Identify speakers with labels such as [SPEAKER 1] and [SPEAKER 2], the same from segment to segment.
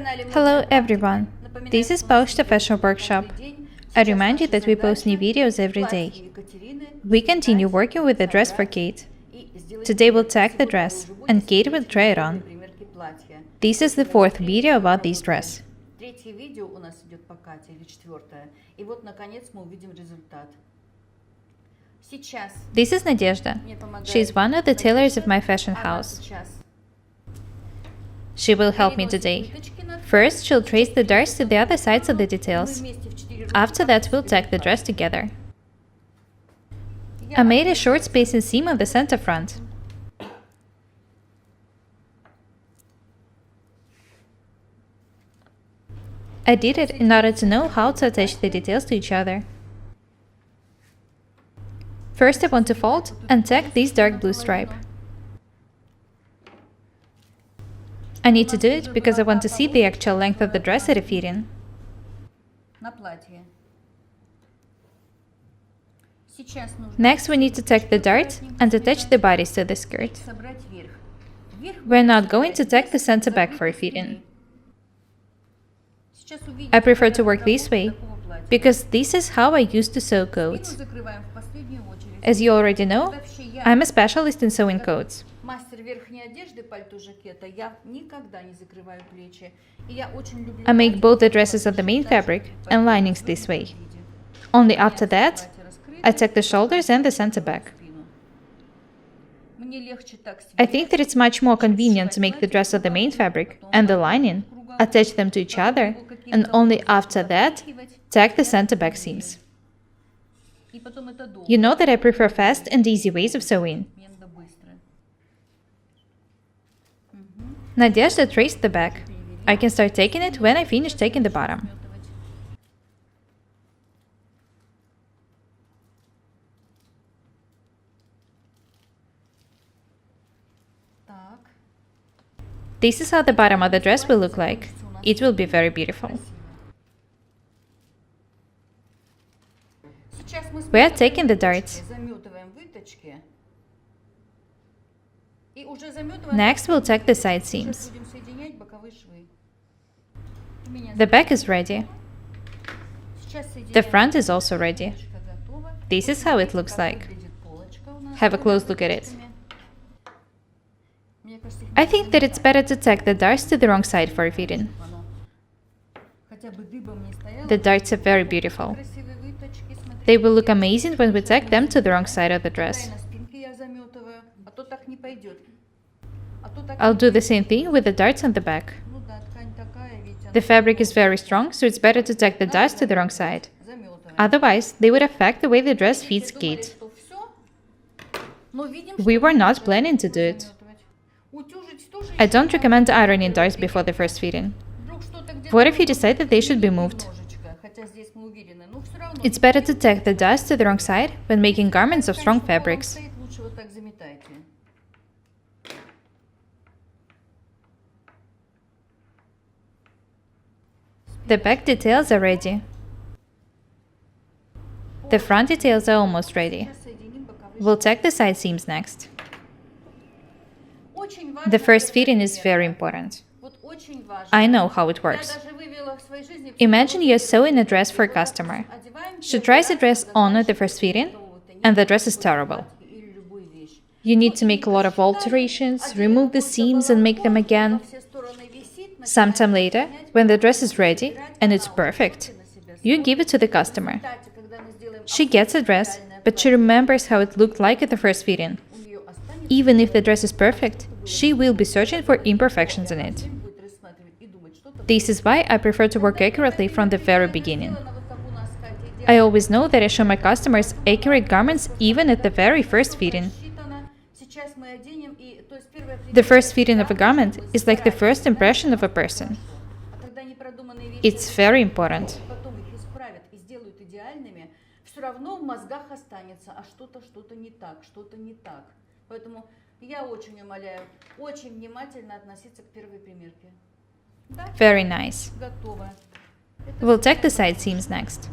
[SPEAKER 1] Hello everyone! This is Post Fashion Workshop. I remind you that we post new videos every day. We continue working with the dress for Kate. Today we'll tack the dress, and Kate will try it on. This is the fourth video about this dress.
[SPEAKER 2] Третье видео у нас идет по Кате, или четвертое. И вот, наконец, мы увидим результат. Сейчас.
[SPEAKER 1] This is Nadezhda. She is one of the tailors of my fashion house. She will help me today. First, she'll trace the darts to the other sides of the details. After that, we'll tack the dress together. I made a short spacing seam on the center front. I did it in order to know how to attach the details to each other. First, I want to fold and tack this dark blue stripe. I need to do it because I want to see the actual length of the dress at a fitting. Next, we need to tack the dart and attach the bodice to the skirt. We're not going to tack the center back for a fitting. I prefer to work this way, because this is how I used to sew coats. As you already know, I'm a specialist in sewing coats. I make both the dresses of the main fabric and linings this way. Only after that, I tack the shoulders and the center back. I think that it's much more convenient to make the dress of the main fabric and the lining, attach them to each other, and only after that, tack the center back seams. You know that I prefer fast and easy ways of sewing. Nadezhda traced the back. I can start taking it when I finish taking the bottom. This is how the bottom of the dress will look like. It will be very beautiful. We are taking the darts. Next, we'll tack the side seams. The back is ready. The front is also ready. This is how it looks like. Have a close look at it. I think that it's better to tack the darts to the wrong side for a fitting. The darts are very beautiful. They will look amazing when we tack them to the wrong side of the dress. I'll do the same thing with the darts on the back. The fabric is very strong, so it's better to tack the darts to the wrong side. Otherwise, they would affect the way the dress fits Kate. We were not planning to do it. I don't recommend ironing darts before the first fitting. What if you decide that they should be moved? It's better to tack the darts to the wrong side when making garments of strong fabrics. The back details are ready. The front details are almost ready. We'll tack the side seams next. The first fitting is very important. I know how it works. Imagine you're sewing a dress for a customer. She tries the dress on at the first fitting, and the dress is terrible. You need to make a lot of alterations, remove the seams and make them again. Sometime later, when the dress is ready and it's perfect, you give it to the customer. She gets the dress, but she remembers how it looked like at the first fitting. Even if the dress is perfect, she will be searching for imperfections in it. This is why I prefer to work accurately from the very beginning. I always know that I show my customers accurate garments even at the very first fitting. The first fitting of a garment is like the first impression of a person. It's very important. Very nice. We'll tack the side seams next.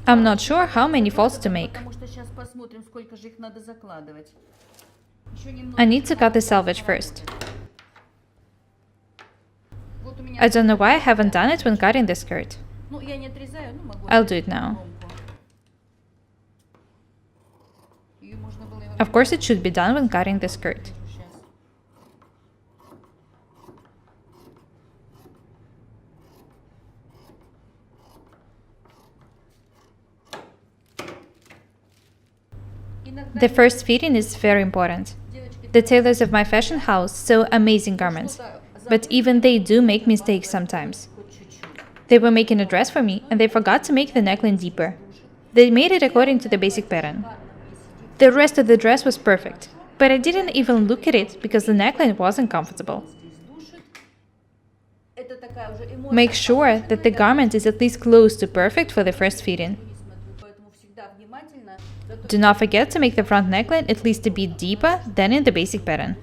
[SPEAKER 1] I'm not sure how many folds to make. I need to cut the selvage first. I don't know why I haven't done it when cutting the skirt. I'll do it now. Of course, it should be done when cutting the skirt. The first fitting is very important. The tailors of my fashion house sew amazing garments, but even they do make mistakes sometimes. They were making a dress for me and they forgot to make the neckline deeper. They made it according to the basic pattern. The rest of the dress was perfect, but I didn't even look at it because the neckline wasn't comfortable. Make sure that the garment is at least close to perfect for the first fitting. Do not forget to make the front neckline at least a bit deeper than in the basic pattern.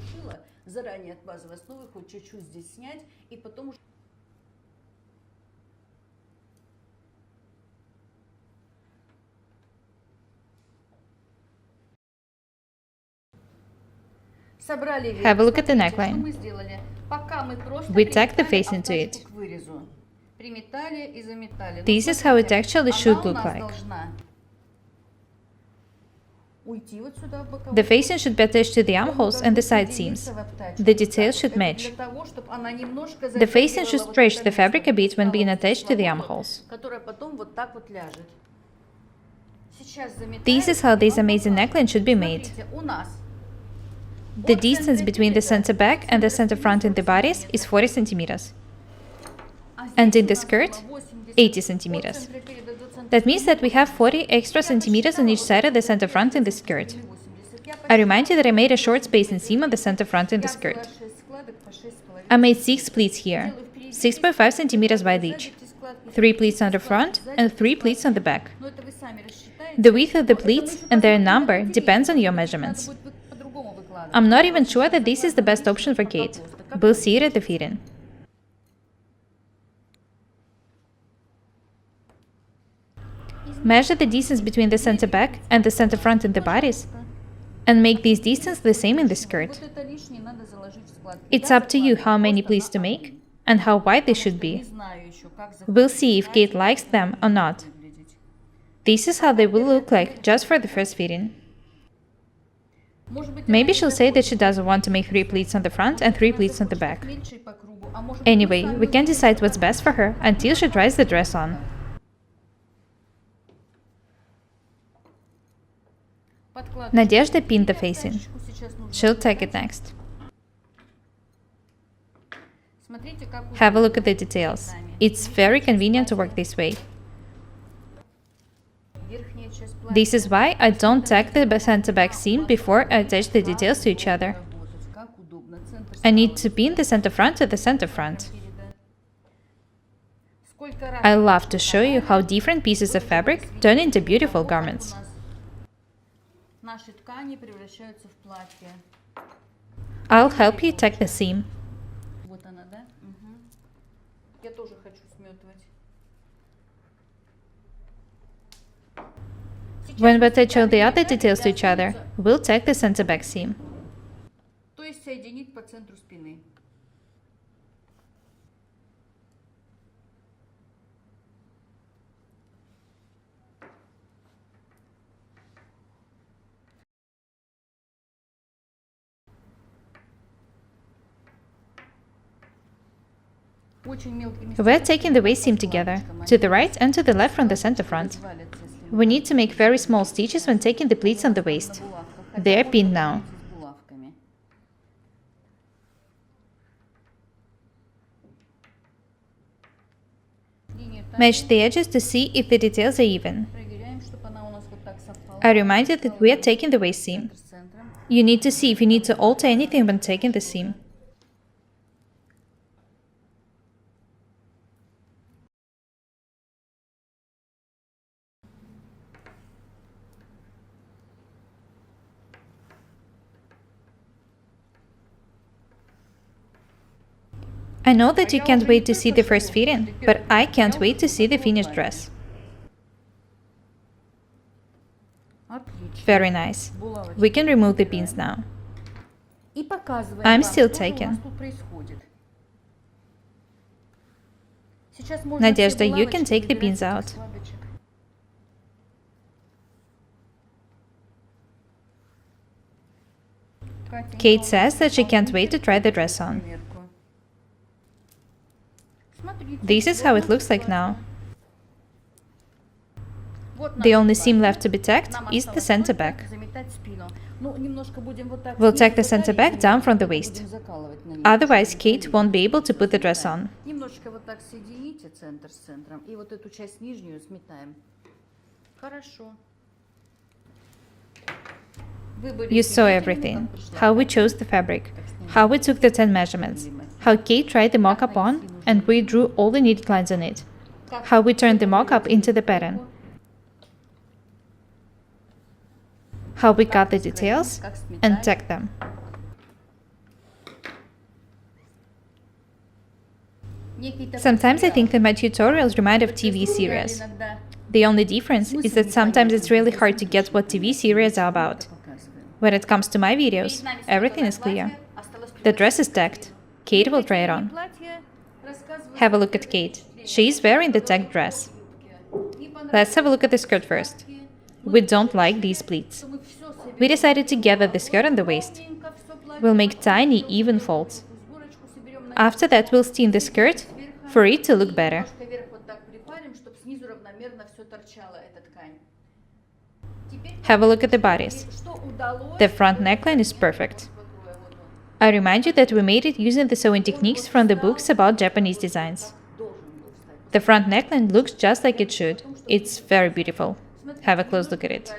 [SPEAKER 1] Have a look at the neckline. We tack the face into it. This is how it actually should look like. The facing should be attached to the armholes and the side seams. The details should match. The facing should stretch the fabric a bit when being attached to the armholes. This is how this amazing neckline should be made. The distance between the center back and the center front in the bodice is 40 centimeters. And in the skirt, 80 centimeters. That means that we have 40 extra centimeters on each side of the center front in the skirt. I remind you that I made a short spacing seam on the center front in the skirt. I made 6 pleats here, 6.5 centimeters wide each, 3 pleats on the front and 3 pleats on the back. The width of the pleats and their number depends on your measurements. I'm not even sure that this is the best option for Kate. We'll see it at the fitting. Measure the distance between the center back and the center front in the bodice, and make this distance the same in the skirt. It's up to you how many pleats to make and how wide they should be. We'll see if Kate likes them or not. This is how they will look like just for the first fitting. Maybe she'll say that she doesn't want to make 3 pleats on the front and 3 pleats on the back. Anyway, we can decide what's best for her until she tries the dress on. Nadezhda pinned the facing. She'll tack it next. Have a look at the details. It's very convenient to work this way. This is why I don't tack the center back seam before I attach the details to each other. I need to pin the center front to the center front. I love to show you how different pieces of fabric turn into beautiful garments. I'll help you tack the seam. When we attach all the other details to each other, we'll tack the center back seam. We're taking the waist seam together, to the right and to the left from the center front. We need to make very small stitches when taking the pleats on the waist. They are pinned now. Match the edges to see if the details are even. I remind you that we are taking the waist seam. You need to see if you need to alter anything when taking the seam. I know that you can't wait to see the first fitting, but I can't wait to see the finished dress.
[SPEAKER 2] Отлично.
[SPEAKER 1] Very nice.
[SPEAKER 2] Булавочки
[SPEAKER 1] We can remove the
[SPEAKER 2] убираем.
[SPEAKER 1] pins now.
[SPEAKER 2] И показываем
[SPEAKER 1] I'm
[SPEAKER 2] вам,
[SPEAKER 1] still
[SPEAKER 2] что же у
[SPEAKER 1] taking.
[SPEAKER 2] нас тут происходит. Сейчас можно
[SPEAKER 1] Надежда,
[SPEAKER 2] все
[SPEAKER 1] you can
[SPEAKER 2] булавочки
[SPEAKER 1] take the
[SPEAKER 2] выбирать
[SPEAKER 1] pins
[SPEAKER 2] с этих
[SPEAKER 1] out.
[SPEAKER 2] складочек. Катенька
[SPEAKER 1] Kate
[SPEAKER 2] у нас
[SPEAKER 1] says that she can't wait to
[SPEAKER 2] нетерпеливо
[SPEAKER 1] try the
[SPEAKER 2] ждет
[SPEAKER 1] dress on.
[SPEAKER 2] примерку. Смотрите,
[SPEAKER 1] This is
[SPEAKER 2] вот
[SPEAKER 1] how it
[SPEAKER 2] наше
[SPEAKER 1] looks like
[SPEAKER 2] платье.
[SPEAKER 1] now.
[SPEAKER 2] Вот
[SPEAKER 1] The
[SPEAKER 2] наше
[SPEAKER 1] only seam
[SPEAKER 2] платье.
[SPEAKER 1] left to be tacked
[SPEAKER 2] Нам
[SPEAKER 1] is the
[SPEAKER 2] осталось
[SPEAKER 1] center
[SPEAKER 2] только
[SPEAKER 1] back.
[SPEAKER 2] заметать спину. Ну, немножко будем вот так
[SPEAKER 1] We'll
[SPEAKER 2] снизу
[SPEAKER 1] tack the
[SPEAKER 2] по
[SPEAKER 1] center
[SPEAKER 2] талии
[SPEAKER 1] back down
[SPEAKER 2] заметать,
[SPEAKER 1] from the
[SPEAKER 2] потом
[SPEAKER 1] waist.
[SPEAKER 2] будем закалывать на ней,
[SPEAKER 1] Otherwise,
[SPEAKER 2] чтобы
[SPEAKER 1] Kate
[SPEAKER 2] не
[SPEAKER 1] won't be
[SPEAKER 2] болели.
[SPEAKER 1] able to put the dress
[SPEAKER 2] Заметаем.
[SPEAKER 1] on.
[SPEAKER 2] Немножечко вот так соедините центр с центром. И вот эту часть нижнюю сметаем. Хорошо. Вы были
[SPEAKER 1] You saw
[SPEAKER 2] свидетелями,
[SPEAKER 1] everything.
[SPEAKER 2] как пришла
[SPEAKER 1] How we
[SPEAKER 2] Катя.
[SPEAKER 1] chose the fabric, how we took the 10 measurements, how Kate tried the mock-up on and we drew all the needed lines on it,
[SPEAKER 2] Как
[SPEAKER 1] how we turned the
[SPEAKER 2] вы
[SPEAKER 1] mock-up into the pattern, how we cut the details
[SPEAKER 2] как
[SPEAKER 1] and
[SPEAKER 2] сметаем.
[SPEAKER 1] tacked them.
[SPEAKER 2] Некий такой
[SPEAKER 1] Sometimes I
[SPEAKER 2] сериал.
[SPEAKER 1] think that my tutorials remind of TV
[SPEAKER 2] Сериал
[SPEAKER 1] series.
[SPEAKER 2] иногда
[SPEAKER 1] The only difference is that sometimes it's really hard to get what TV series are about.
[SPEAKER 2] показываем.
[SPEAKER 1] When it comes to my videos, everything is clear. The dress is tacked. Kate will try it on. Have a look at Kate. She is wearing the tacked dress. Let's have a look at the skirt first. We don't like these pleats. We decided to gather the skirt and the waist. We'll make tiny, even folds. After that, we'll steam the skirt for it to look better. Have a look at the bodice. The front neckline is perfect. I remind you that we made it using the sewing techniques from the books about Japanese designs. The front neckline looks just like it should. It's very beautiful. Have a close look at it.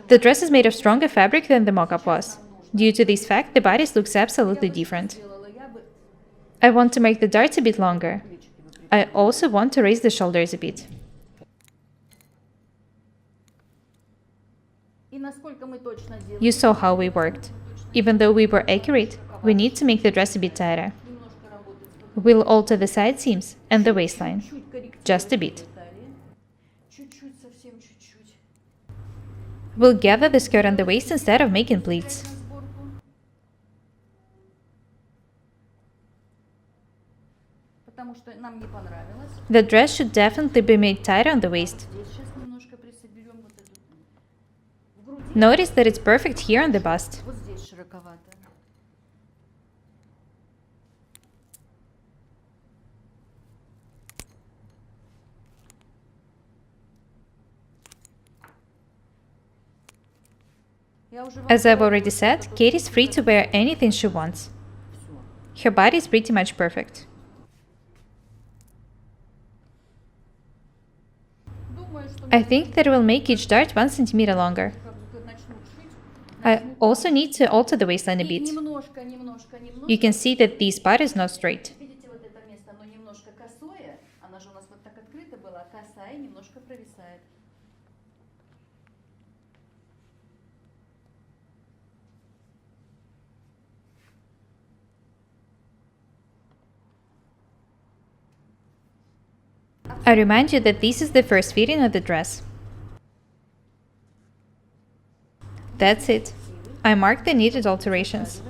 [SPEAKER 1] The dress is made of stronger fabric than the mock-up was. Due to this fact, the bodice looks absolutely different. I want to make the darts a bit longer. I also want to raise the shoulders a bit. You saw how we worked. Even though we were accurate, we need to make the dress a bit tighter. We'll alter the side seams and the waistline. Just a bit. We'll gather the skirt and the waist instead of making pleats. The dress should definitely be made tighter on the waist. Notice that it's perfect here on the bust. As I've already said, Kate is free to wear anything she wants. Her body is pretty much perfect. I think that it will make each dart 1 centimeter longer. I also need to alter the waistline a bit. You can see that this part is not straight. I remind you that this is the first fitting of the dress. That's it. I marked the needed alterations.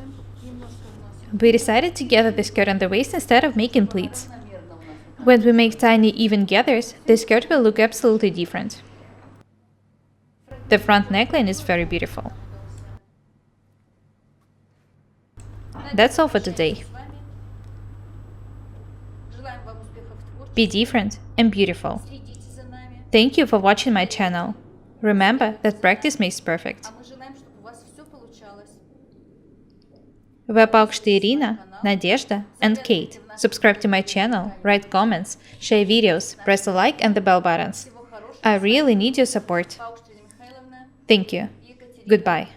[SPEAKER 1] We decided to gather the skirt and the waist instead of making pleats. When we make tiny even gathers, the skirt will look absolutely different. The front neckline is very beautiful. That's all for today. Be different and beautiful. Thank you for watching my channel. Remember that practice makes perfect. Веб-аукшты Ирина, Надежда and Kate. Subscribe to my channel, write comments, share videos, press a like and the bell buttons. I really need your support. Thank you. Goodbye.